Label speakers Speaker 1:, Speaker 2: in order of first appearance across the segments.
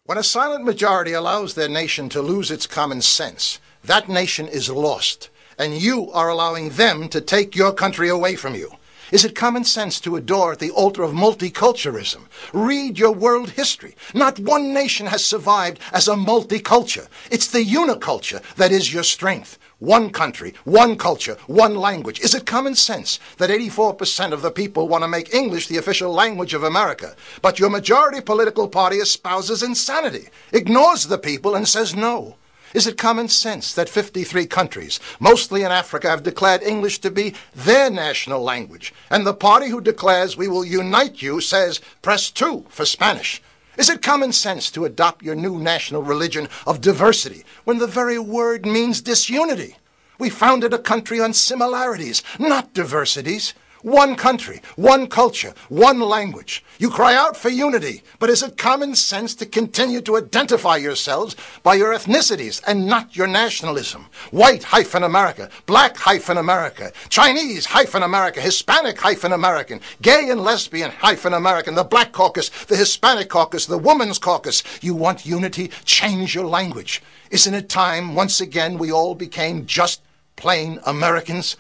Speaker 1: When a silent majority allows their nation to lose its common sense, that nation is lost, and you are allowing them to take your country away from you. Is it common sense to adore at the altar of multiculturalism? Read your world history. Not one nation has survived as a multiculture. It's the uniculture that is your strength. One country, one culture, one language. Is it common sense that 84% of the people want to make English the official language of America, but your majority political party espouses insanity, ignores the people, and says no? Is it common sense that 53 countries, mostly in Africa, have declared English to be their national language, and the party who declares we will unite you says press 2 for Spanish? Is it common sense to adopt your new national religion of diversity when the very word means disunity? We founded a country on similarities, not diversities. One country, one culture, one language. You cry out for unity, but is it common sense to continue to identify yourselves by your ethnicities and not your nationalism? White-America, Black-America, Chinese-America, Hispanic-American, gay and lesbian-American, the Black Caucus, the Hispanic Caucus, the Women's Caucus. You want unity? Change your language. Isn't it time, once again, we all became just plain Americans?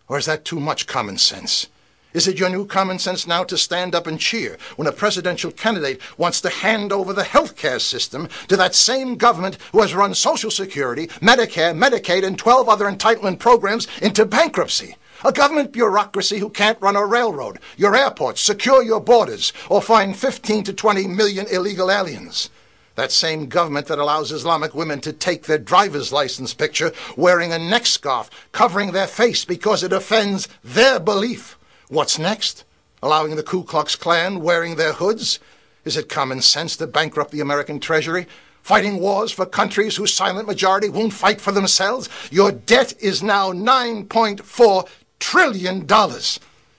Speaker 1: Or is that too much common sense? Is it your new common sense now to stand up and cheer when a presidential candidate wants to hand over the health care system to that same government who has run Social Security, Medicare, Medicaid, and 12 other entitlement programs into bankruptcy? A government bureaucracy who can't run a railroad, your airports, secure your borders, or find 15 to 20 million illegal aliens. That same government that allows Islamic women to take their driver's license picture wearing a neck scarf covering their face because it offends their belief. What's next? Allowing the Ku Klux Klan wearing their hoods? Is it common sense to bankrupt the American Treasury? Fighting wars for countries whose silent majority won't fight for themselves? Your debt is now $9.4 trillion.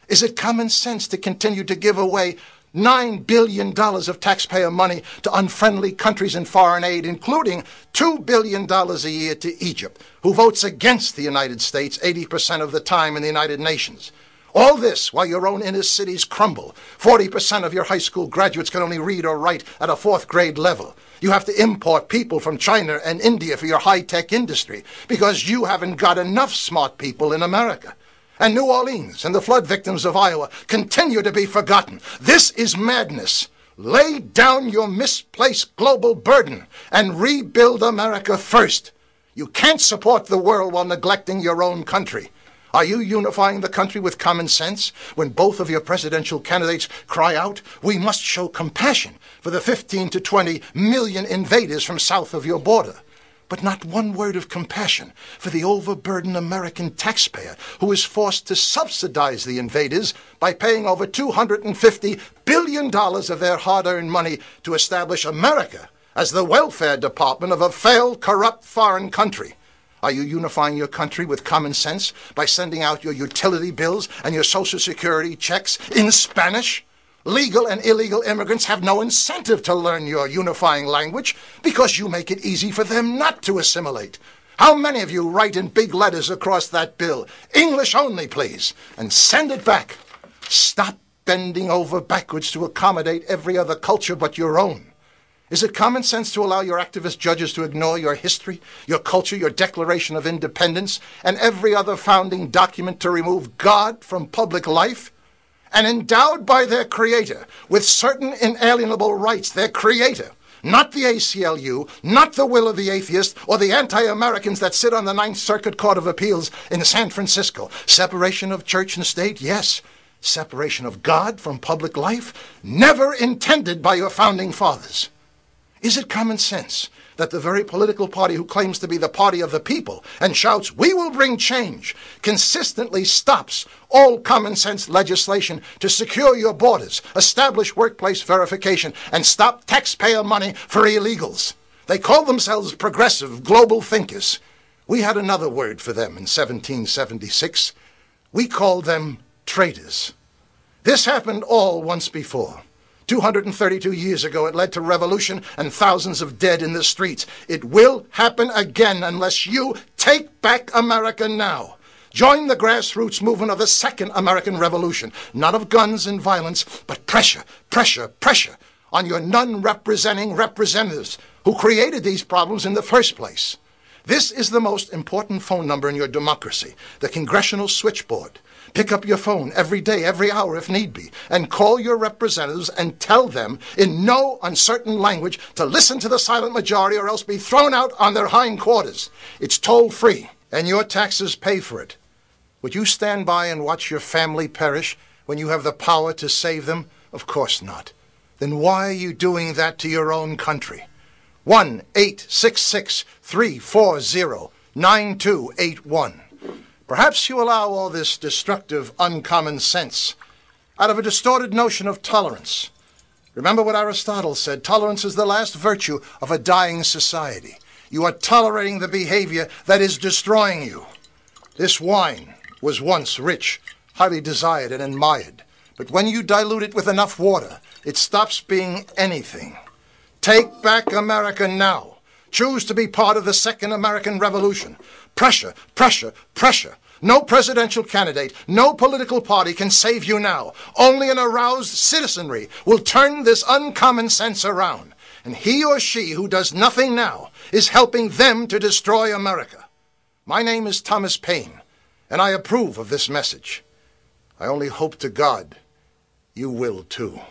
Speaker 1: Is it common sense to continue to give away $9 billion of taxpayer money to unfriendly countries in foreign aid, including $2 billion a year to Egypt, who votes against the United States 80% of the time in the United Nations? All this while your own inner cities crumble. 40% of your high school graduates can only read or write at a 4th grade level. You have to import people from China and India for your high-tech industry because you haven't got enough smart people in America. And New Orleans and the flood victims of Iowa continue to be forgotten. This is madness. Lay down your misplaced global burden and rebuild America first. You can't support the world while neglecting your own country. Are you unifying the country with common sense when both of your presidential candidates cry out, we must show compassion for the 15 to 20 million invaders from south of your border? But not one word of compassion for the overburdened American taxpayer who is forced to subsidize the invaders by paying over $250 billion of their hard-earned money to establish America as the welfare department of a failed, corrupt foreign country. Are you unifying your country with common sense by sending out your utility bills and your Social Security checks in Spanish? Legal and illegal immigrants have no incentive to learn your unifying language because you make it easy for them not to assimilate. How many of you write in big letters across that bill, English only, please, and send it back? Stop bending over backwards to accommodate every other culture but your own. Is it common sense to allow your activist judges to ignore your history, your culture, your Declaration of Independence, and every other founding document to remove God from public life? And endowed by their creator with certain inalienable rights, their creator, not the ACLU, not the will of the atheist, or the anti-Americans that sit on the Ninth Circuit Court of Appeals in San Francisco. Separation of church and state, yes. Separation of God from public life, never intended by your founding fathers. Is it common sense that the very political party who claims to be the party of the people and shouts, we will bring change, consistently stops all common sense legislation to secure your borders, establish workplace verification, and stop taxpayer money for illegals? They call themselves progressive global thinkers. We had another word for them in 1776. We called them traitors. This happened all once before. 232 years ago, it led to revolution and thousands of dead in the streets. It will happen again unless you take back America now. Join the grassroots movement of the Second American Revolution, not of guns and violence, but pressure, pressure, pressure on your none-representing representatives who created these problems in the first place. This is the most important phone number in your democracy, the Congressional Switchboard. Pick up your phone every day, every hour if need be, and call your representatives and tell them in no uncertain language to listen to the silent majority or else be thrown out on their hindquarters. It's toll-free, and your taxes pay for it. Would you stand by and watch your family perish when you have the power to save them? Of course not. Then why are you doing that to your own country? 1-866-340-9281. Perhaps you allow all this destructive, uncommon sense out of a distorted notion of tolerance. Remember what Aristotle said, tolerance is the last virtue of a dying society. You are tolerating the behavior that is destroying you. This wine was once rich, highly desired and admired, but when you dilute it with enough water, it stops being anything. Take back America now. Choose to be part of the Second American Revolution. Pressure, pressure, pressure. No presidential candidate, no political party can save you now. Only an aroused citizenry will turn this uncommon sense around. And he or she who does nothing now is helping them to destroy America. My name is Thomas Paine, and I approve of this message. I only hope to God you will too.